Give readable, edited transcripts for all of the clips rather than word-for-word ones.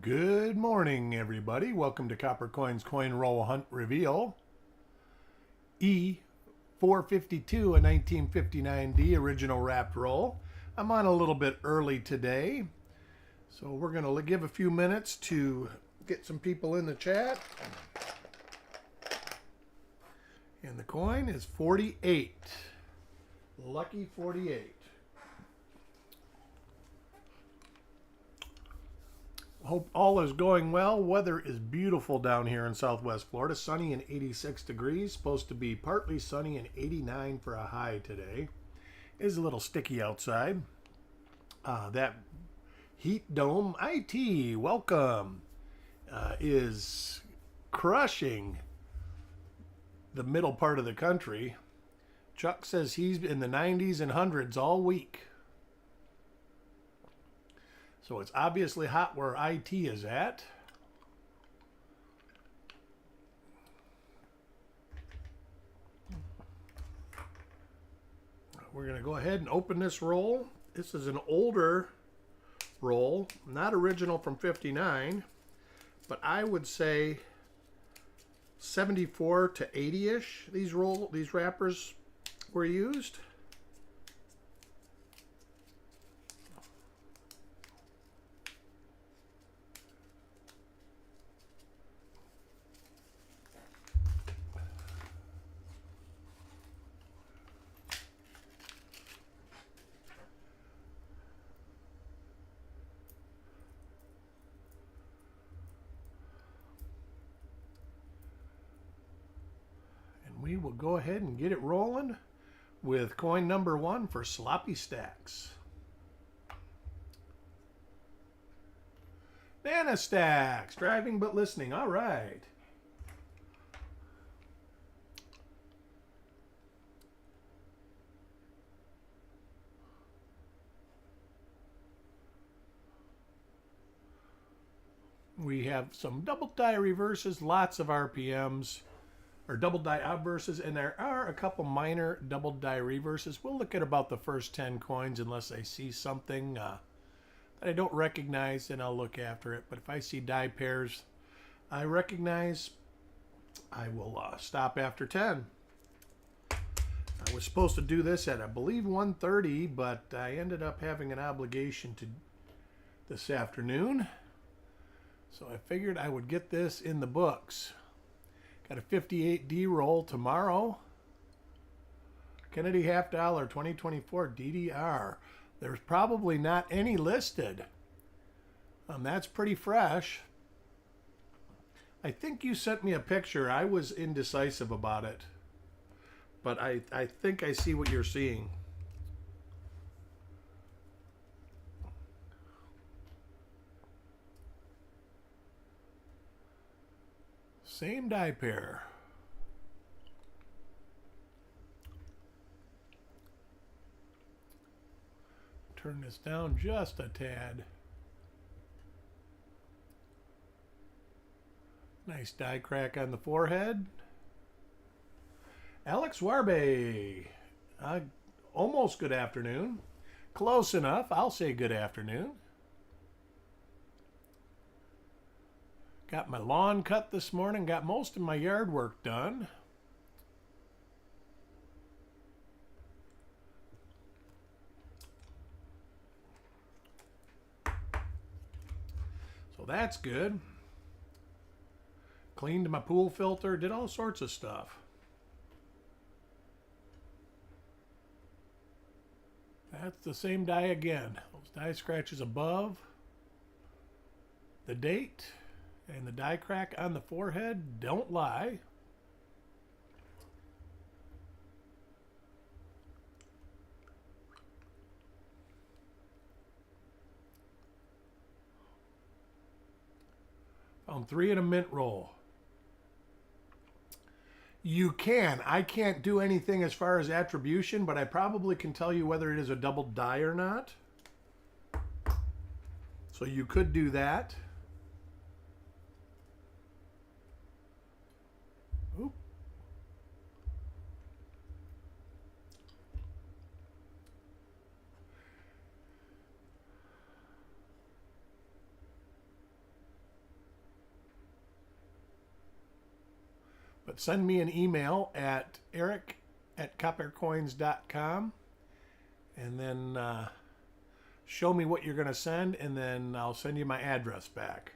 Good morning, everybody. Welcome to Copper Coins Coin Roll Hunt Reveal. E452, a 1959D original wrapped roll. I'm on a little bit early today, so we're going to give a few minutes to get some people in the chat. And the coin is 48. Lucky 48. Hope all is going well. Weather is beautiful down here in Southwest Florida. Sunny and 86 degrees. Supposed to be partly sunny and 89 for a high today. It is a little sticky outside. That heat dome IT, welcome, is crushing the middle part of the country. Chuck says he's in the 90s and hundreds all week. So it's obviously hot where IT is at. We're going to go ahead and open this roll. This is an older roll, not original from 59, but I would say 74 to 80-ish. These wrappers were used. We will go ahead and get it rolling with coin number 1 for Sloppy Stacks. Nana Stacks, driving but listening. All right. We have some double die reverses, lots of RPMs. Or double die obverses, and there are a couple minor double die reverses. We'll look at about the first 10 coins unless I see something that I don't recognize, then I'll look after it. But if I see die pairs I recognize, I will stop after 10. I was supposed to do this at, I believe, 1:30, but I ended up having an obligation to this afternoon. So I figured I would get this in the books. Got a 58D roll tomorrow. Kennedy half dollar 2024 DDR. There's probably not any listed. That's pretty fresh. I think you sent me a picture. I was indecisive about it. But I think I see what you're seeing. Same die pair. Turn this down just a tad. Nice die crack on the forehead. Alex Warbe. Almost good afternoon. Close enough. I'll say good afternoon. Got my lawn cut this morning, got most of my yard work done. So that's good. Cleaned my pool filter, did all sorts of stuff. That's the same die again. Those die scratches above the date. And the die crack on the forehead don't lie. Found 3 in a mint roll. You can. I can't do anything as far as attribution, but I probably can tell you whether it is a double die or not. So you could do that. Oop. But send me an email at eric@coppercoins.com, and then show me what you're going to send, and then I'll send you my address back.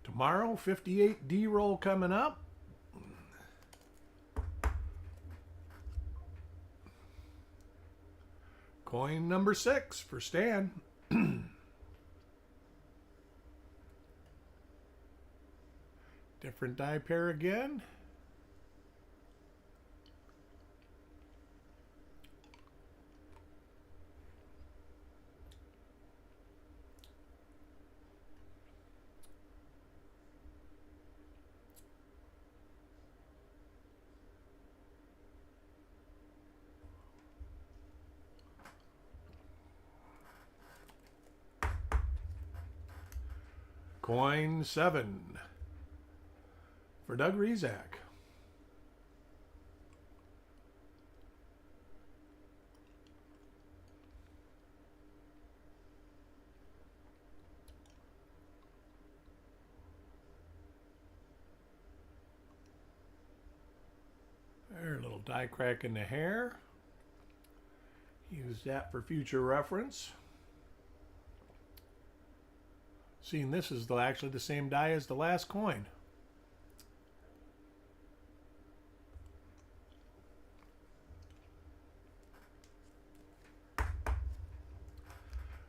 Tomorrow, 58 D-roll coming up. Coin number 6 for Stan. Different die pair again. Coin 7 for Doug Rezak. There, a little die crack in the hair. Use that for future reference. Seeing this is actually the same die as the last coin.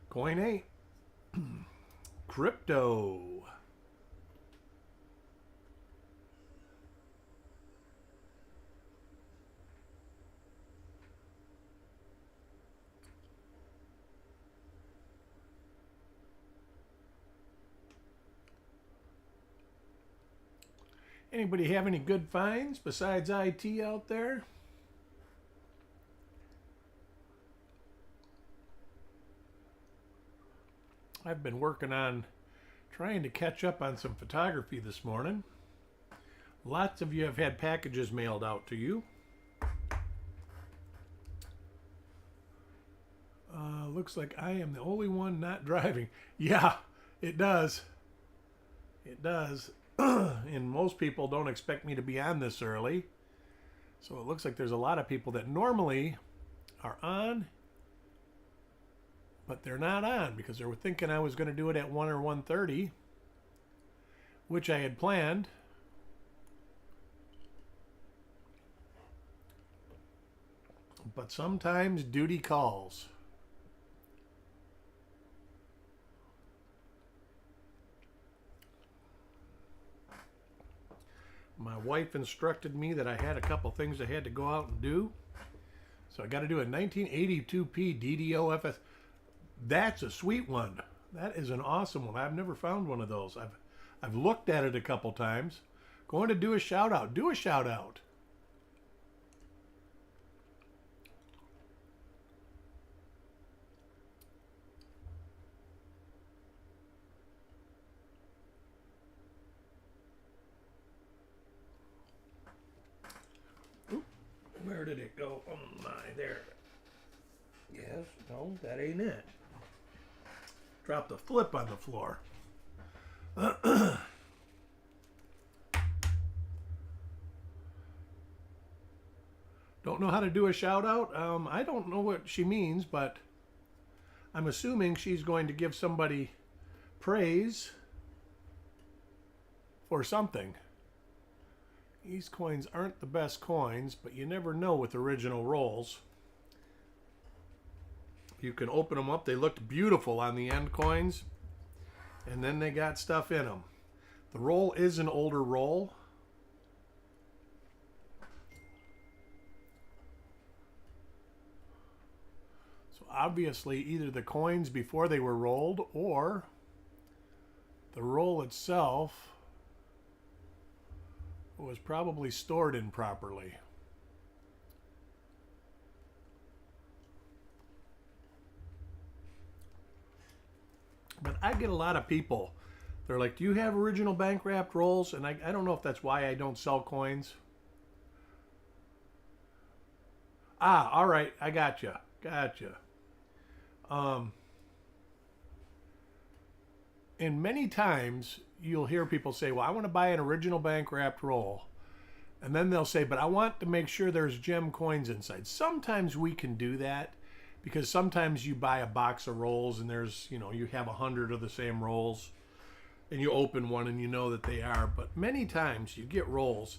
Coin 8. Crypto. Anybody have any good finds besides IT out there? I've been working on trying to catch up on some photography this morning. Lots of you have had packages mailed out to you. Looks like I am the only one not driving. Yeah, it does. It does. And most people don't expect me to be on this early. So it looks like there's a lot of people that normally are on, but they're not on because they were thinking I was going to do it at 1 or 1:30, which I had planned. But sometimes duty calls. My wife instructed me that I had a couple things I had to go out and do. So I got to do a 1982p DDO-FS. That's a sweet one. That is an awesome one. I've never found one of those. I've looked at it a couple times. Going to do a shout out. Do a shout out. Where did it go? Oh my, there. Yes, no, that ain't it. Dropped a flip on the floor. Don't know how to do a shout out. I don't know what she means, but I'm assuming she's going to give somebody praise for something. These coins aren't the best coins, but you never know with original rolls. You can open them up. They looked beautiful on the end coins, and then they got stuff in them. The roll is an older roll. So obviously either the coins before they were rolled or the roll itself was probably stored improperly. But I get a lot of people They're like, do you have original bank wrapped rolls? And I don't know if that's why I don't sell coins. Ah, all right. I gotcha. Gotcha. Um, and many times you'll hear people say, well, I want to buy an original bank wrapped roll. And then they'll say, but I want to make sure there's gem coins inside. Sometimes we can do that because sometimes you buy a box of rolls and there's, you have 100 of the same rolls and you open one and you know that they are. But many times you get rolls,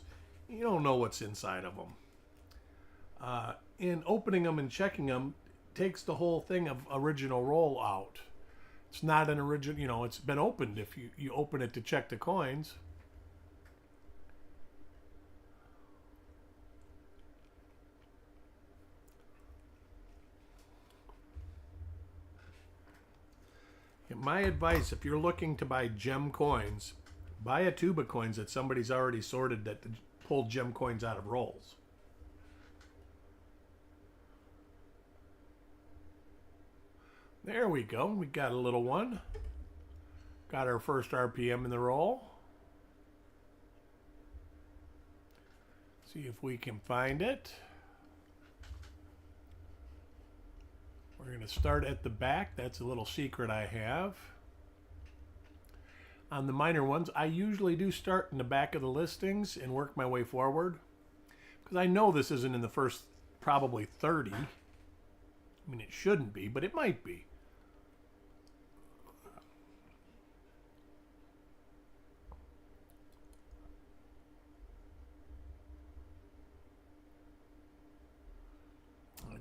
you don't know what's inside of them. And opening them and checking them takes the whole thing of original roll out. It's not an original, it's been opened if you open it to check the coins. My advice, if you're looking to buy gem coins, buy a tube of coins that somebody's already sorted that pulled gem coins out of rolls. There we go. We got a little one. Got our first RPM in the roll. See if we can find it. We're going to start at the back. That's a little secret I have. On the minor ones, I usually do start in the back of the listings and work my way forward. Because I know this isn't in the first probably 30. I mean, it shouldn't be, but it might be.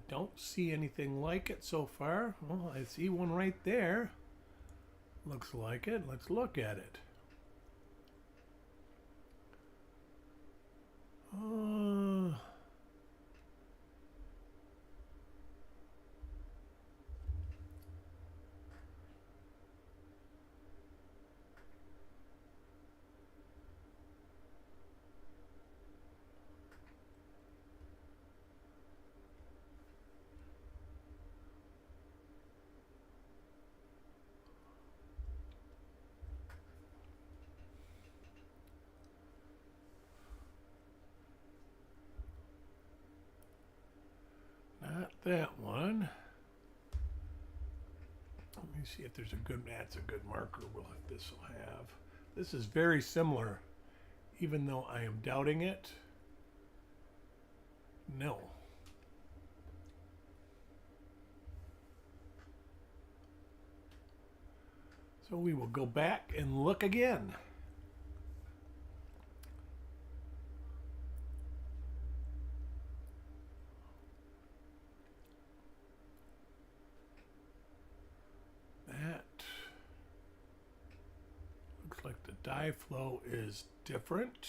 Don't see anything like it so far. Well, I see one right there. Looks like it. Let's look at it. Not that one. Let me see if there's a good, that's a good marker. This will have. This is very similar, even though I am doubting it. No. So we will go back and look again. That looks like the die flow is different.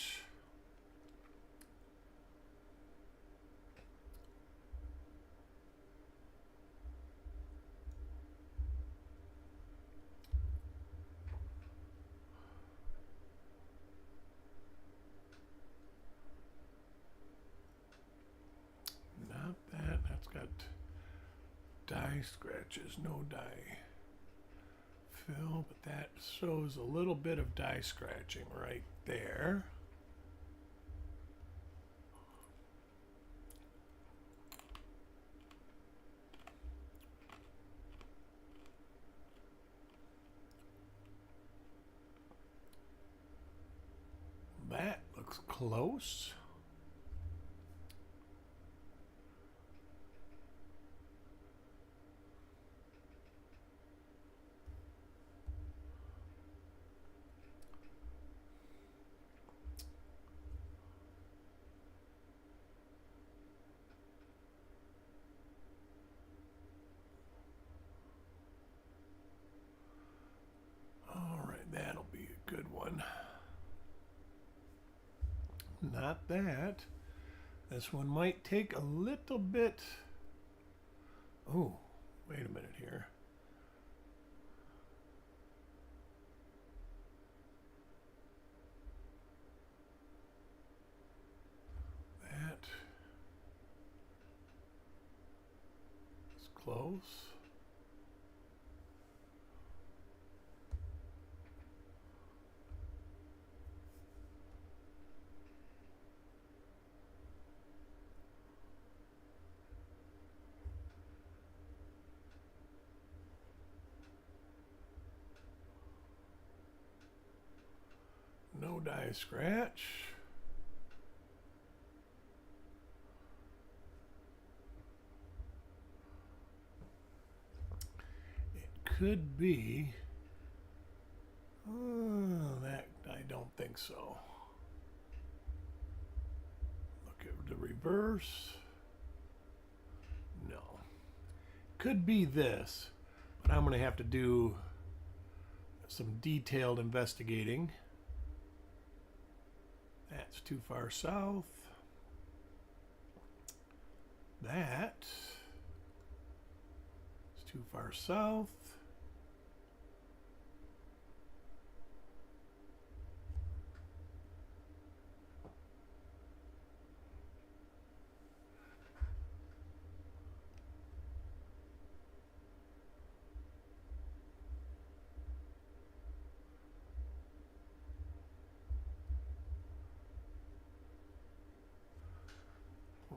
Not that. That's got die scratches, no die fill, but that shows a little bit of die scratching right there. That looks close. That'll be a good one. Not that. This one might take a little bit. Oh, wait a minute here. That is close. No die scratch. It could be. That I don't think so. Look at the reverse. No. Could be this, but I'm going to have to do some detailed investigating. That's too far south. That is too far south.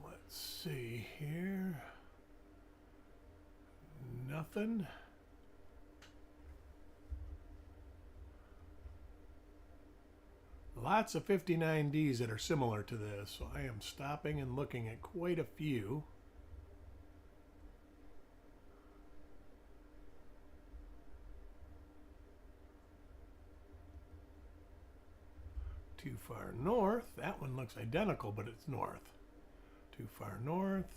Let's see here. Nothing. Lots of 59Ds that are similar to this, so I am stopping and looking at quite a few. Too far north. That one looks identical, but it's north. Too far north.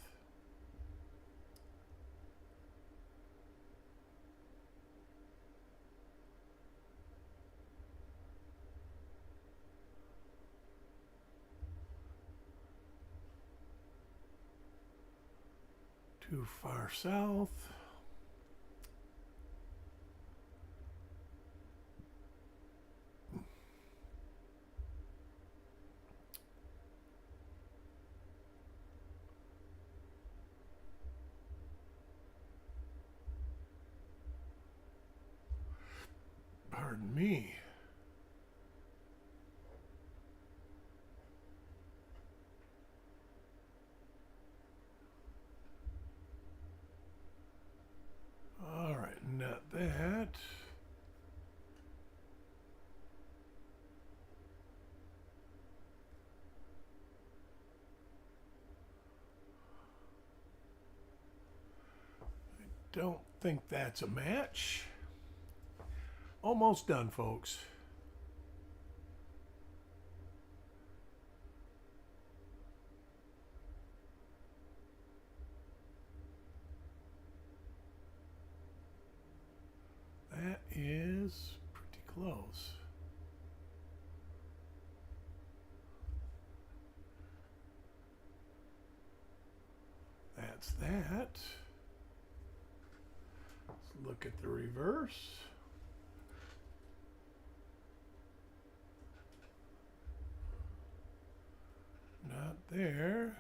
Too far south. Pardon me. All right, not that. I don't think that's a match. Almost done, folks. That is pretty close. That's that. Let's look at the reverse. Not there.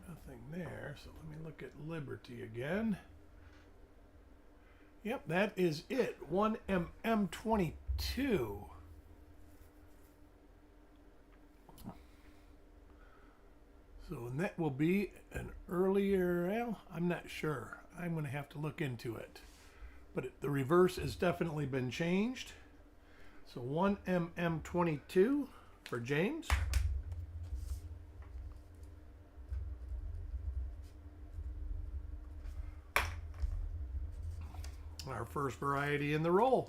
Nothing there. So let me look at Liberty again. Yep, that is it. 1mm22. So that will be an earlier, well, I'm not sure. I'm going to have to look into it. But the reverse has definitely been changed. So 1mm22 for James. Our first variety in the roll.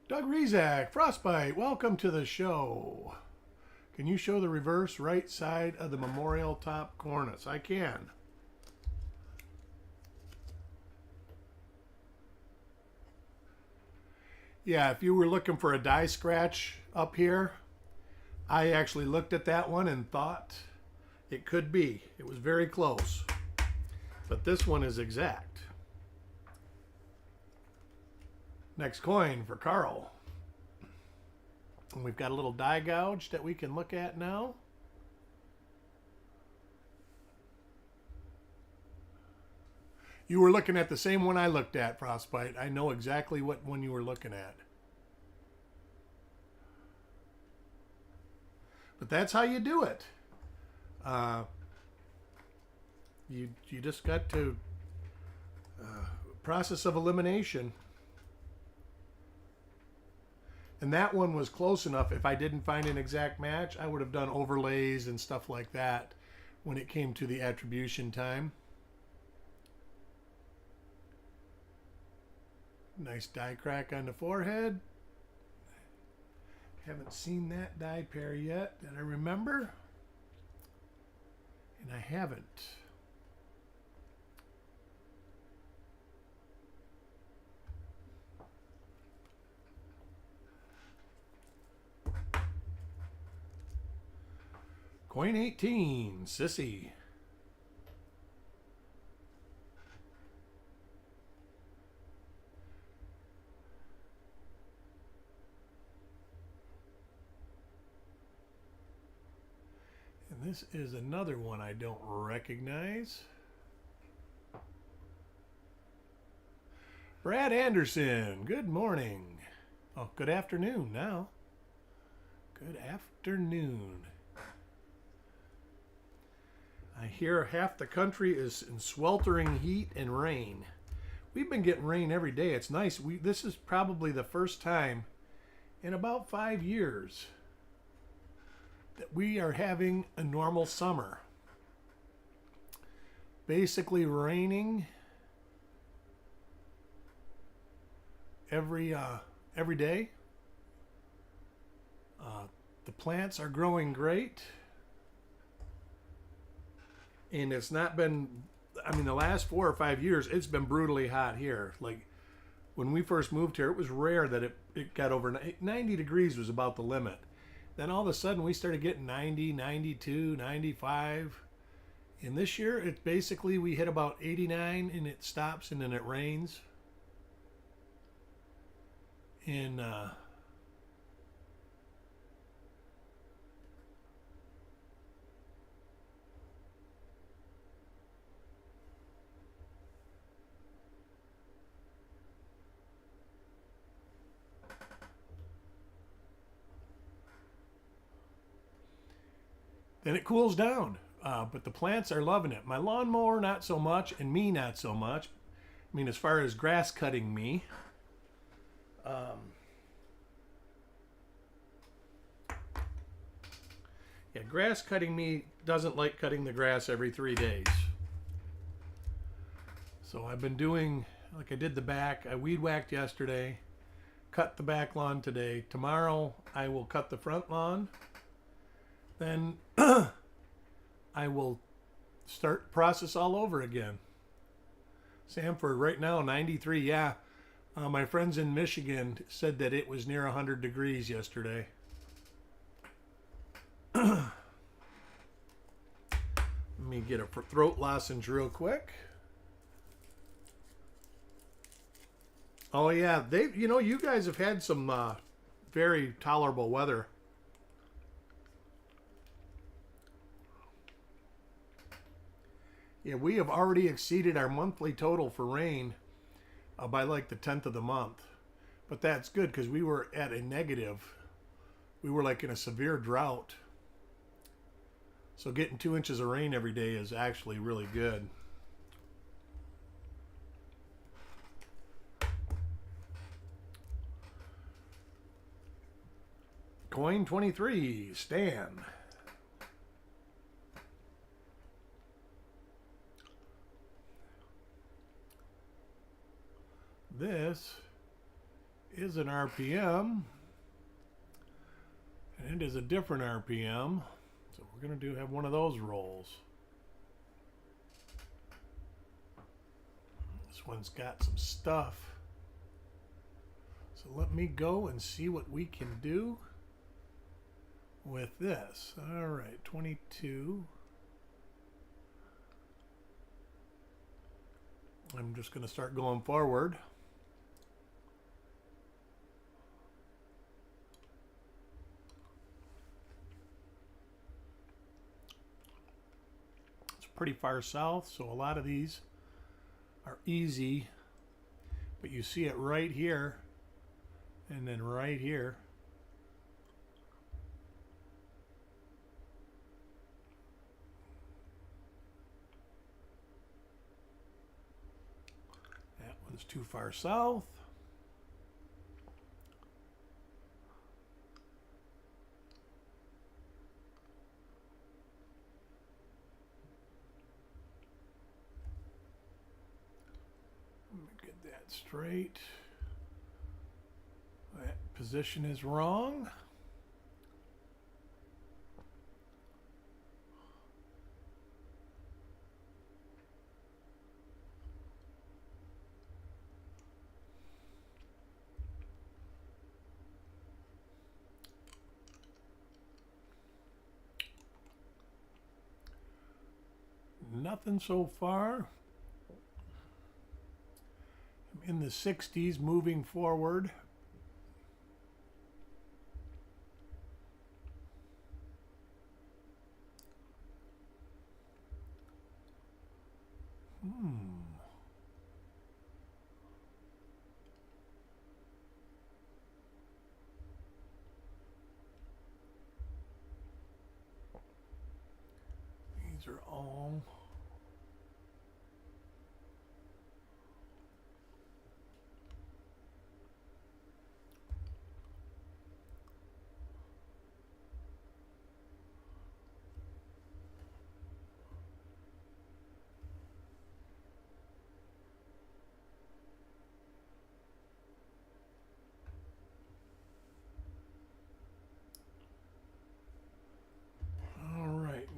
Doug Rezak, Frostbite, welcome to the show. Can you show the reverse right side of the memorial top cornice? I can. Yeah, if you were looking for a die scratch up here, I actually looked at that one and thought it could be. It was very close. But this one is exact. Next coin for Carl. And we've got a little die gouge that we can look at now. You were looking at the same one I looked at, Frostbite. I know exactly what one you were looking at. But that's how you do it. You just got to Process of elimination. And that one was close enough. If I didn't find an exact match, I would have done overlays and stuff like that when it came to the attribution time. Nice die crack on the forehead. Haven't seen that die pair yet that I remember. And I haven't. Coin 18, Sissy. And this is another one I don't recognize. Brad Anderson, good morning. Oh, good afternoon now. Good afternoon. I hear half the country is in sweltering heat and rain. We've been getting rain every day. It's nice. This is probably the first time in about 5 years that we are having a normal summer. Basically raining every day. The plants are growing great. And it's not been, I mean, the last 4 or 5 years, it's been brutally hot here. Like, when we first moved here, it was rare that it got over 90 degrees was about the limit. Then all of a sudden, we started getting 90, 92, 95. And this year, it's basically, we hit about 89, and it stops, and then it rains. And, then it cools down. But the plants are loving it. My lawnmower, not so much, and me, not so much. I mean, as far as grass cutting me. Yeah, grass cutting me doesn't like cutting the grass every 3 days. So I've been doing, like I did the back, I weed whacked yesterday, cut the back lawn today. Tomorrow I will cut the front lawn. Then I will start the process all over again. Sanford right now 93. Yeah, my friends in Michigan said that it was near 100 degrees yesterday. Let me get a throat lozenge real quick. Oh yeah, you guys have had some very tolerable weather. Yeah, we have already exceeded our monthly total for rain by like the 10th of the month. But that's good because we were at a negative. We were like in a severe drought. So getting 2 inches of rain every day is actually really good. Coin 23, Stan. This is an RPM, and it is a different RPM, so we're going to have one of those rolls. This one's got some stuff, so let me go and see what we can do with this. All right, 22. I'm just going to start going forward. Pretty far south, so a lot of these are easy, but you see it right here and then right here. one's too far south. Let me get that straight. That position is wrong. Nothing so far. I'm in the 60s moving forward. These are all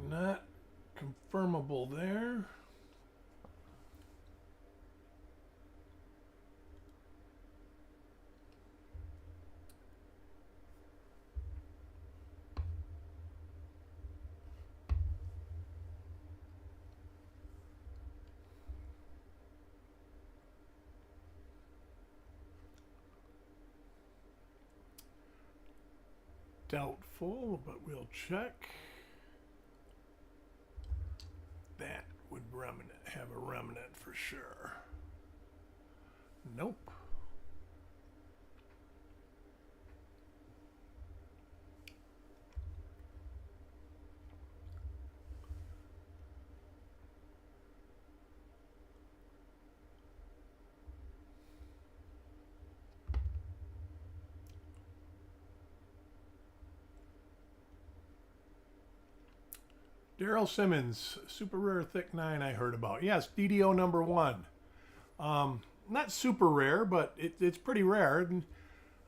not confirmable there. Doubtful, but we'll check. That would have a remnant for sure. Nope. Daryl Simmons, super rare thick 9 I heard about. Yes, DDO number 1. Not super rare, but it's pretty rare and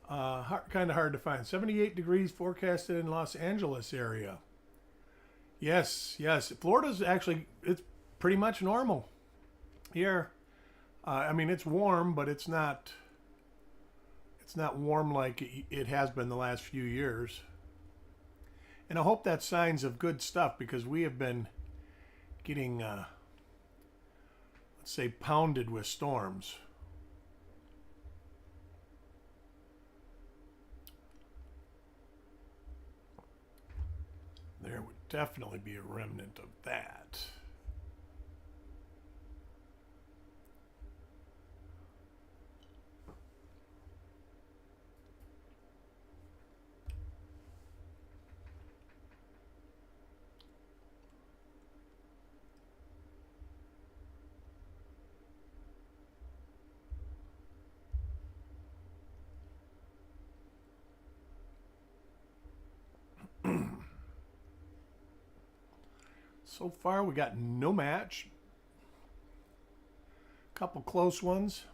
kind of hard to find. 78 degrees forecasted in Los Angeles area. Yes. Florida's actually, it's pretty much normal here. I mean, it's warm, but it's not warm like it has been the last few years. And I hope that's signs of good stuff because we have been getting, let's say, pounded with storms. There would definitely be a remnant of that. So far, we got no match. Couple close ones.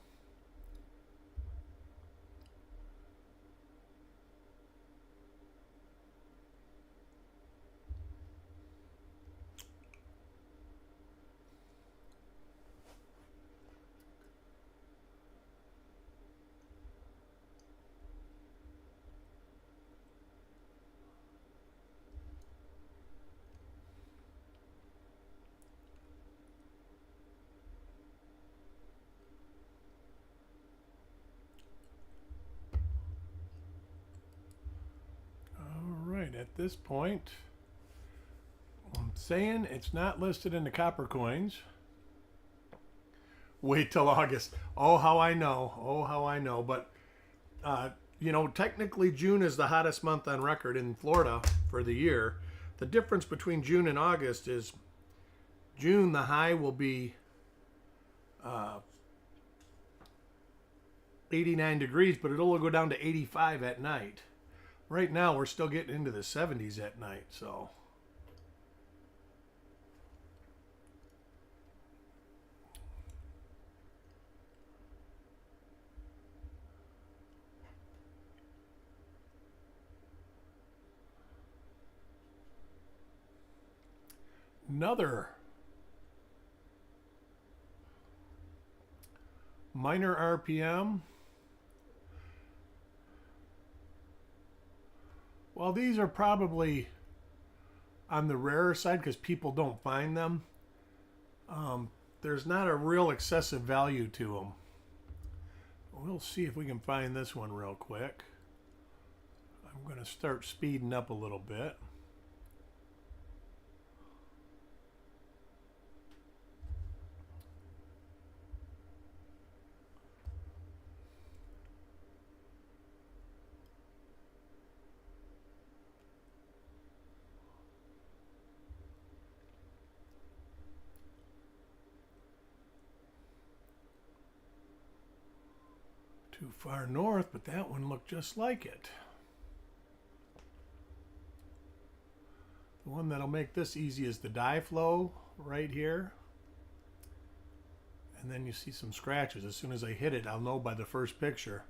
At this point, I'm saying it's not listed in the copper coins. Wait till August. Oh, how I know. But, you know, technically June is the hottest month on record in Florida for the year. The difference between June and August is June, the high will be 89 degrees, but it'll go down to 85 at night. Right now, we're still getting into the 70s at night, so. Another minor RPM. Well, these are probably on the rarer side because people don't find them. There's not a real excessive value to them. We'll see if we can find this one real quick. I'm going to start speeding up a little bit. Too far north, but that one looked just like it. The one that'll make this easy is the dye flow right here. And then you see some scratches. As soon as I hit it, I'll know by the first picture.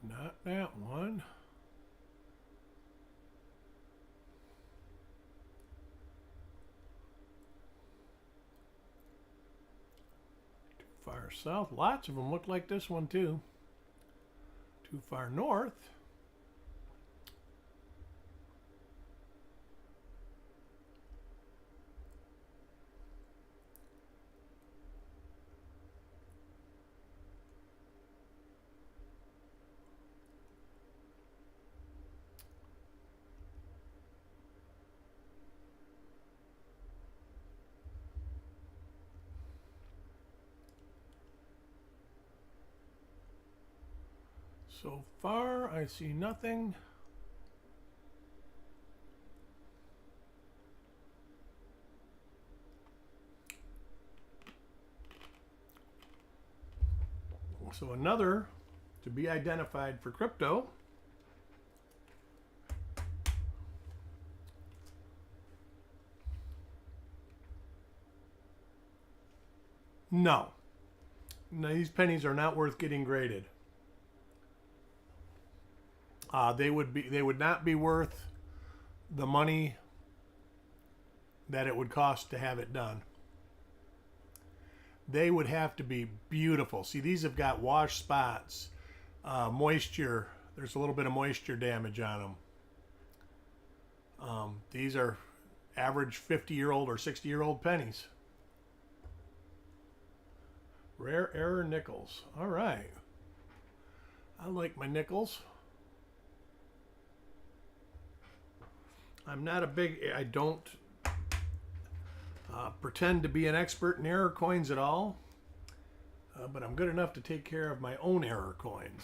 Not that one. Too far south. Lots of them look like this one too. Too far north. So far, I see nothing. So another to be identified for crypto. No. No, these pennies are not worth getting graded. They would not be worth the money that it would cost to have it done. They would have to be beautiful. See, these have got wash spots, moisture. There's a little bit of moisture damage on them. These are average 50-year-old or 60-year-old pennies. Rare error nickels. All right. I like my nickels. I don't pretend to be an expert in error coins at all, but I'm good enough to take care of my own error coins.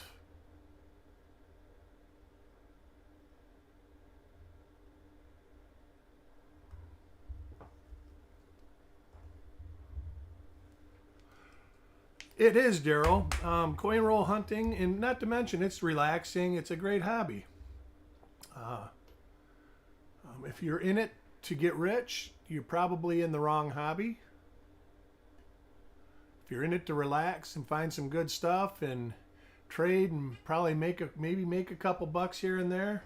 It is, Daryl. Coin roll hunting, and not to mention it's relaxing. It's a great hobby. If you're in it to get rich, you're probably in the wrong hobby. If you're in it to relax and find some good stuff and trade and probably maybe make a couple bucks here and there,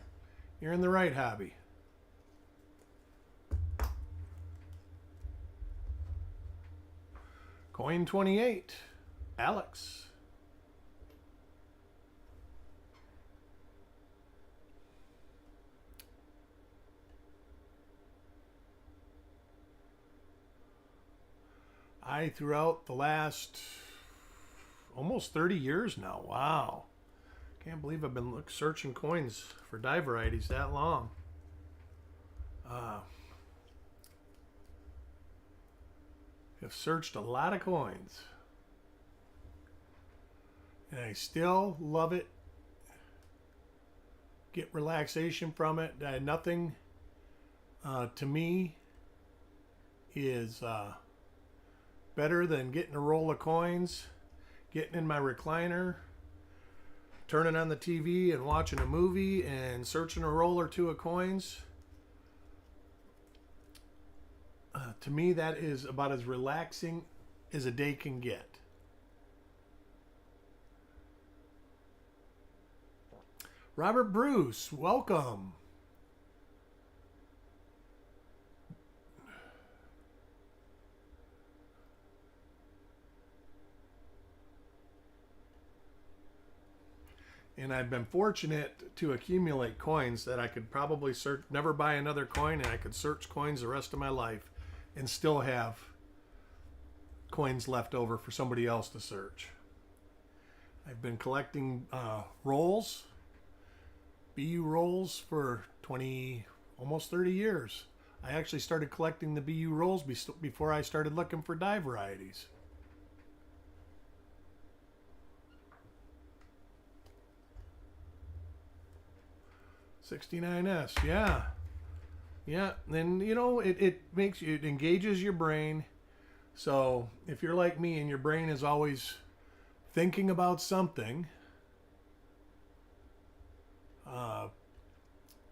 you're in the right hobby. Coin 28, Alex. Throughout the last almost 30 years now. Wow. Can't believe I've been searching coins for die varieties that long. I've searched a lot of coins. And I still love it. Get relaxation from it. Nothing to me is better than getting a roll of coins, getting in my recliner, turning on the TV and watching a movie and searching a roll or two of coins. To me, that is about as relaxing as a day can get. Robert Bruce, welcome. And I've been fortunate to accumulate coins that I could probably never buy another coin, and I could search coins the rest of my life and still have coins left over for somebody else to search. I've been collecting rolls, BU rolls, for almost 30 years. I actually started collecting the BU rolls before I started looking for die varieties. '69S, yeah. Yeah, and you know, it engages your brain. So if you're like me and your brain is always thinking about something,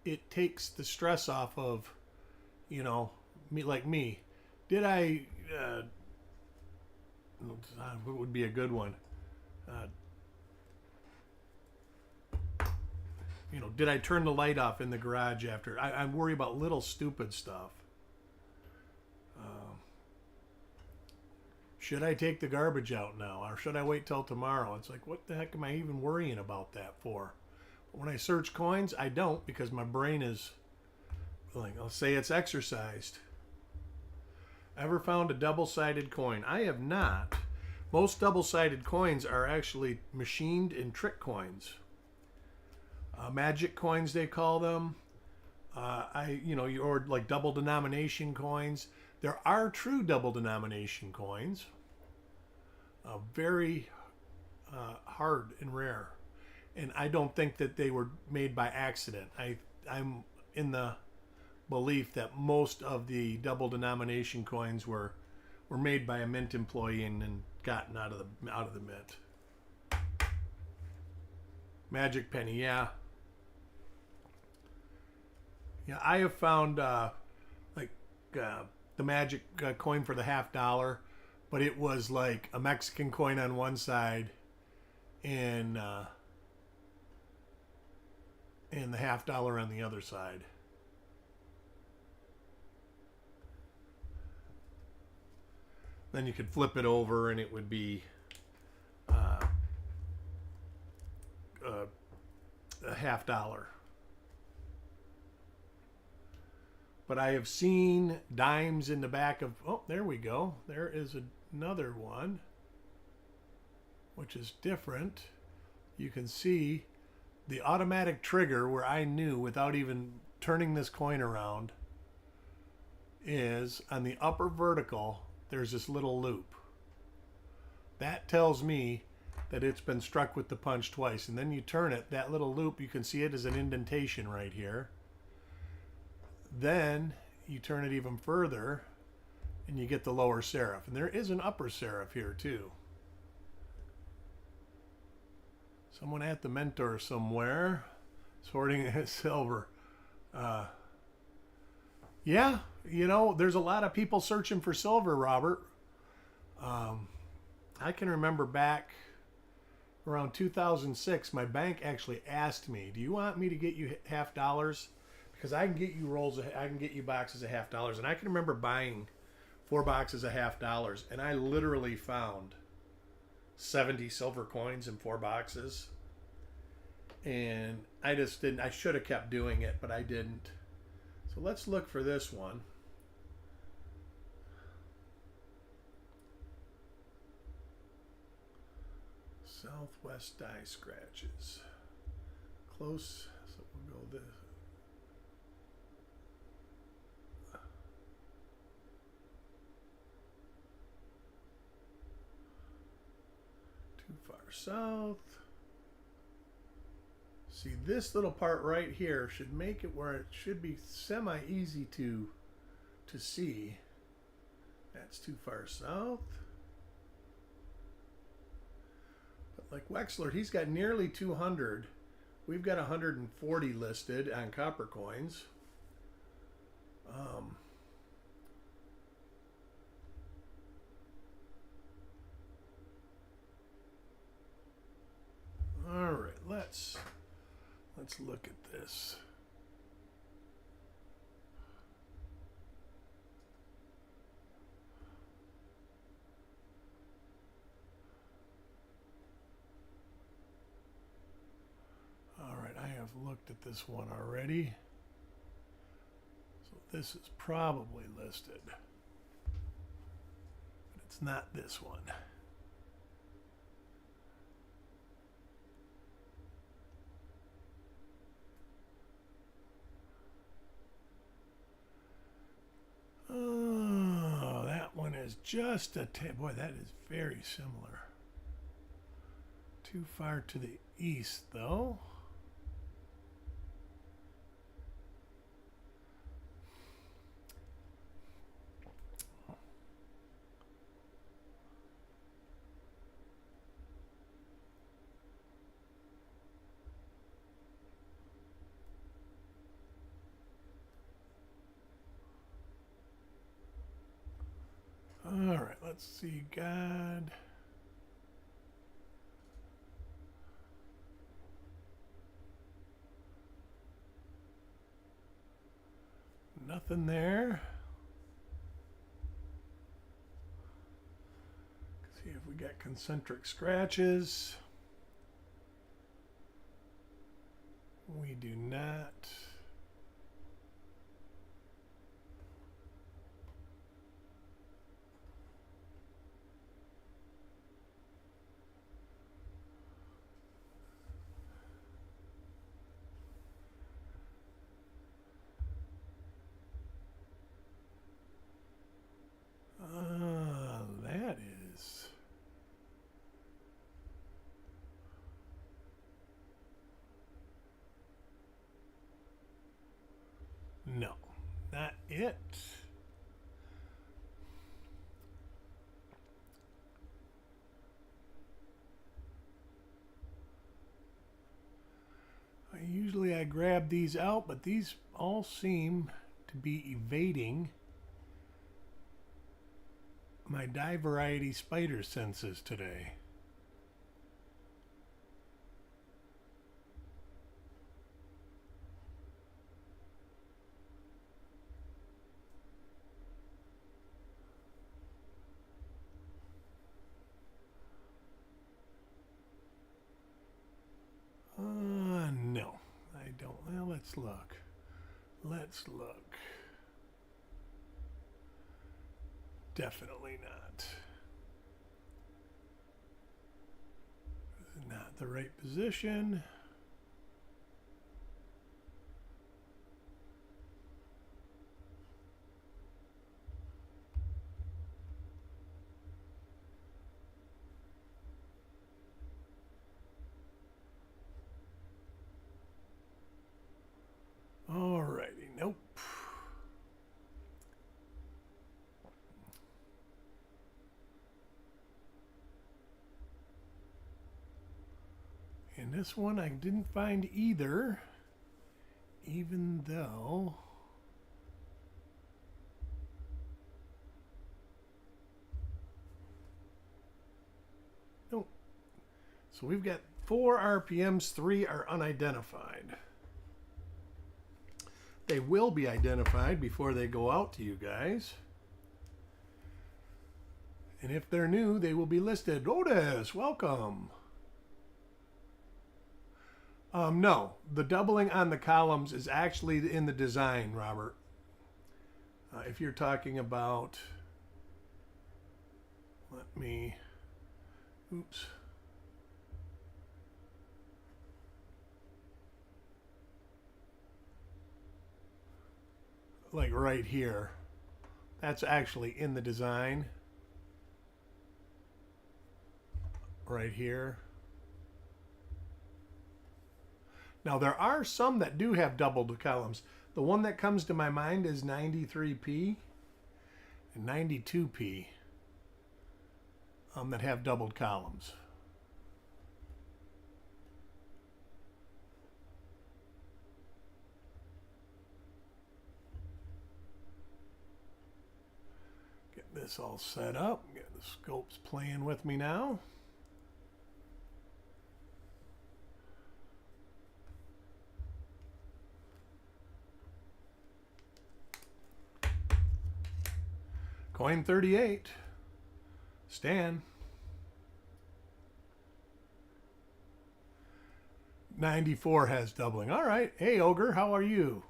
it takes the stress off of, you know, me like me. Did I, what would be a good one? You know, did I turn the light off in the garage after? I worry about little stupid stuff. Should I take the garbage out now, or should I wait till tomorrow? It's like, what the heck am I even worrying about that for? But when I search coins, I don't, because my brain is, like, I'll say it's exercised. Ever found a double-sided coin? I have not. Most double-sided coins are actually machined and trick coins. Magic coins, they call them. Or like double denomination coins. There are true double denomination coins. Very hard and rare. And I don't think that they were made by accident. I'm in the belief that most of the double denomination coins were made by a mint employee and gotten out of the mint. Magic penny, yeah. Yeah, I have found the magic coin for the $50, but it was like a Mexican coin on one side and the $50 on the other side. Then you could flip it over and it would be a $50. But I have seen dimes in the back of... Oh, there we go. There is another one, which is different. You can see the automatic trigger where I knew without even turning this coin around is on the upper vertical, there's this little loop. That tells me that it's been struck with the punch twice. And then you turn it, that little loop, you can see it as an indentation right here. Then you turn it even further and you get the lower serif. And there is an upper serif here too. Someone at the Mentor somewhere sorting silver. Yeah, you know, there's a lot of people searching for silver, Robert. I can remember back around 2006, my bank actually asked me, do you want me to get you $50? Because I can get you I can get you boxes of $50. And I can remember buying 4 boxes of $50. And I literally found 70 silver coins in 4 boxes. And I just didn't. I should have kept doing it, but I didn't. So let's look for this one. Southwest die scratches. close, so we'll go this. Too far south. See, this little part right here should make it where it should be semi-easy to see. That's too far south. But like Wexler, he's got nearly 200. We've got 140 listed on copper coins. All right, let's look at this. All right, I have looked at this one already. So this is probably listed. But it's not this one. Oh, that one is just a boy, that is very similar. Too far to the east, though. All right, let's see, God. Nothing there. See if we got concentric scratches. We do not. That is. No, not it. Usually I grab these out, but these all seem to be evading my dye variety spider senses today. No, I don't. Well, let's look. Let's look. Definitely not. This is not the right position. Alrighty, nope. And this one I didn't find either, even though nope. So we've got 4 RPMs, 3 are unidentified. They will be identified before they go out to you guys. And if they're new, they will be listed. Otis, welcome. No, the doubling on the columns is actually in the design, Robert. If you're talking about, oops. like right here. That's actually in the design. Right here. Now there are some that do have doubled columns. The one that comes to my mind is 93P and 92P that have doubled columns. Get this all set up. Get the scopes playing with me now. Coin 38. Stan. 94 has doubling. All right. Hey, Ogre, how are you?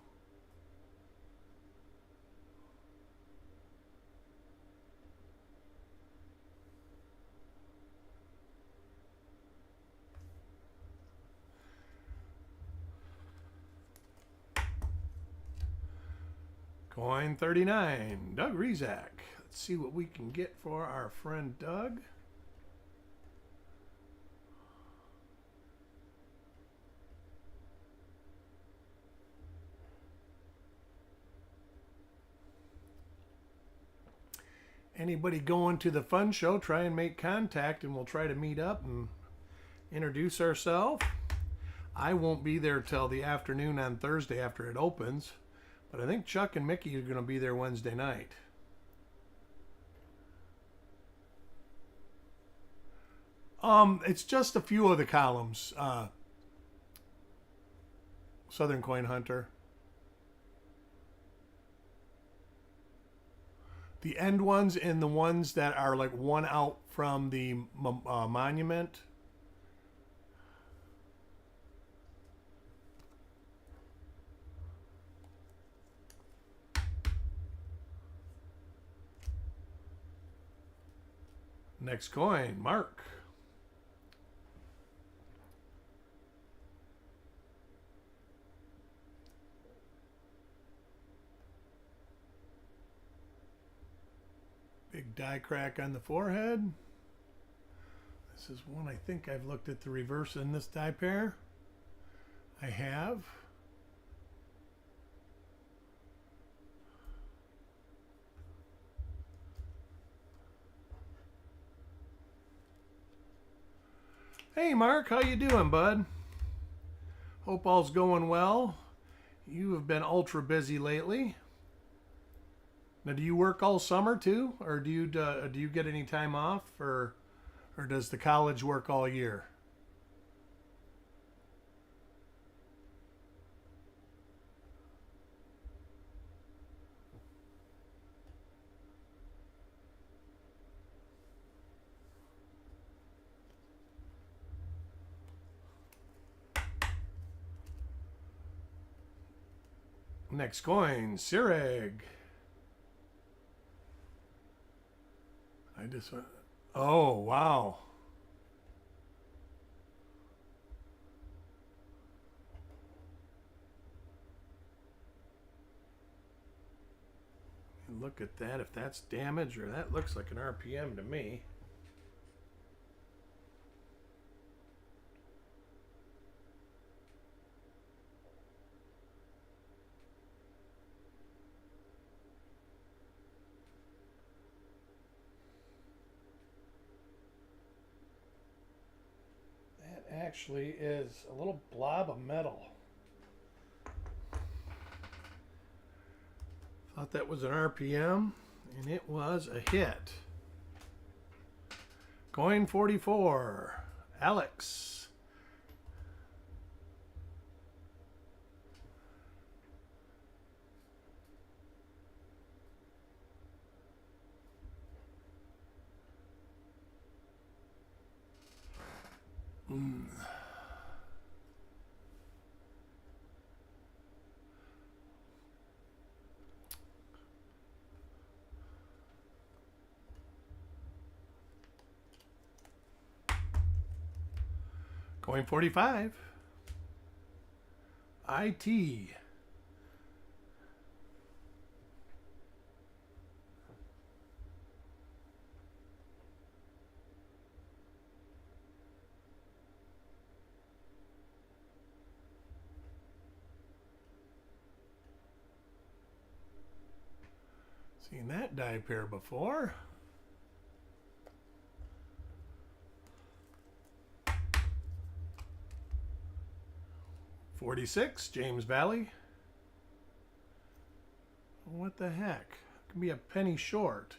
Coin 39. Doug Rezak. Let's see what we can get for our friend Doug. Anybody going to the fun show, try and make contact and we'll try to meet up and introduce ourselves. I won't be there till the afternoon on Thursday after it opens, but I think Chuck and Mickey are going to be there Wednesday night. It's just a few of the columns. Southern Coin Hunter. The end ones and the ones that are like one out from the monument. Next coin, Mark. Big die crack on the forehead. This is one I think I've looked at the reverse in this die pair. I have. Hey Mark, how you doing, bud? Hope all's going well. You have been ultra busy lately. Now, do you work all summer too, or do you get any time off, or does the college work all year? Next coin, Sireg. I just went, oh, wow. Look at that, if that's damage, or that looks like an RPM to me. Actually is a little blob of metal. Thought that was an RPM, and it was a hit. Coin 44, Alex. Coin 45. IT. Seen that die pair before. $46, James Valley. What the heck? Can be a penny short.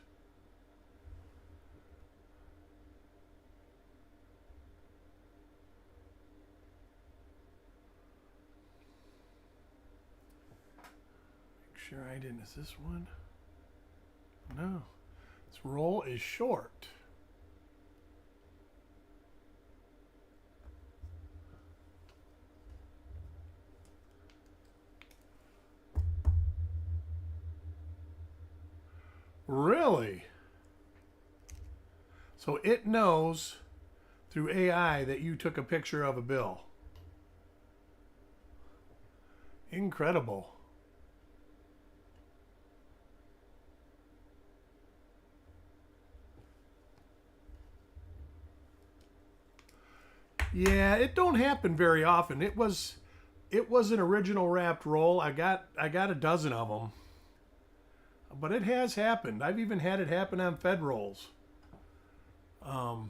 Make sure I didn't. Is this one? No. This roll is short. Really? So it knows through AI that you took a picture of a bill. Incredible. Yeah, it don't happen very often. It was an original wrapped roll. I got a dozen of them. But it has happened. I've even had it happen on Fed rolls. And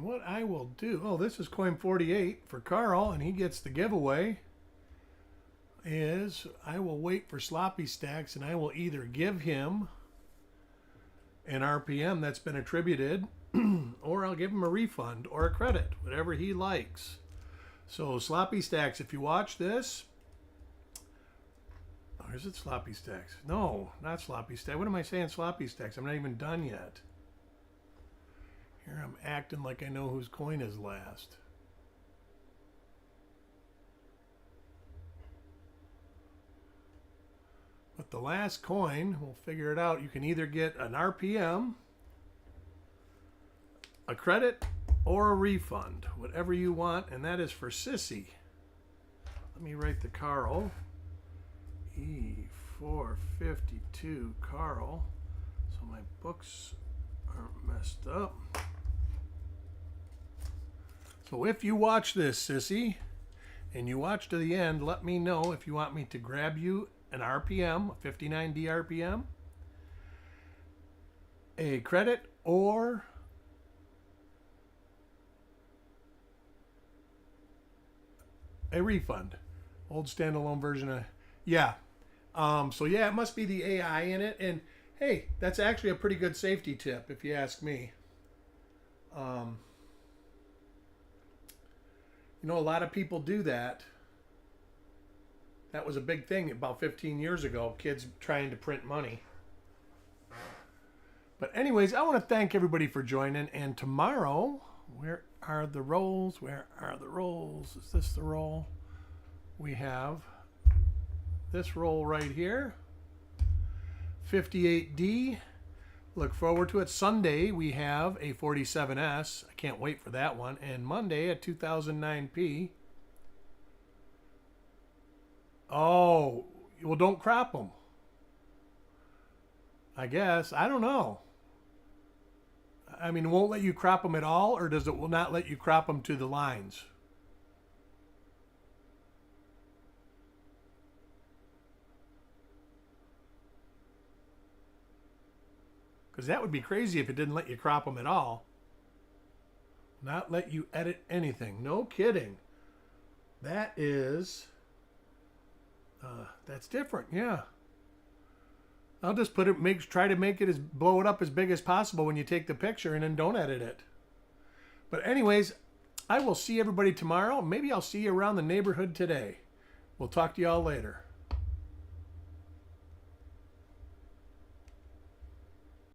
what I will do, oh, this is coin 48 for Carl, and he gets the giveaway, is I will wait for sloppy stacks, and I will either give him an RPM that's been attributed, or I'll give him a refund or a credit, whatever he likes. So sloppy stacks, if you watch this, or is it sloppy stacks? No, not sloppy stacks. What am I saying sloppy stacks? I'm not even done yet. Here I'm acting like I know whose coin is last. But the last coin, we'll figure it out. You can either get an RPM, a credit, or a refund, whatever you want, and that is for Sissy. Let me write the Carl. E452 Carl, so my books aren't messed up. So if you watch this, Sissy, and you watch to the end, let me know if you want me to grab you an RPM, a 59D RPM, a credit, or a refund. Old standalone version of, yeah. So yeah, it must be the AI in it. And hey, that's actually a pretty good safety tip if you ask me. You know, a lot of people do that. That was a big thing about 15 years ago, kids trying to print money. But anyways, I want to thank everybody for joining. And tomorrow, where are the rolls? Where are the rolls? Is this the roll? We have this roll right here. 58D. Look forward to it. Sunday, we have a 47S. I can't wait for that one. And Monday, a 2009P. Oh, well, don't crop them. I guess. I don't know. I mean, it won't let you crop them at all, or does it will not let you crop them to the lines? Because that would be crazy if it didn't let you crop them at all. Not let you edit anything. No kidding. That is... that's different, yeah. I'll just put it, try to make it blow it up as big as possible when you take the picture, and then don't edit it. But anyways, I will see everybody tomorrow. Maybe I'll see you around the neighborhood today. We'll talk to y'all later.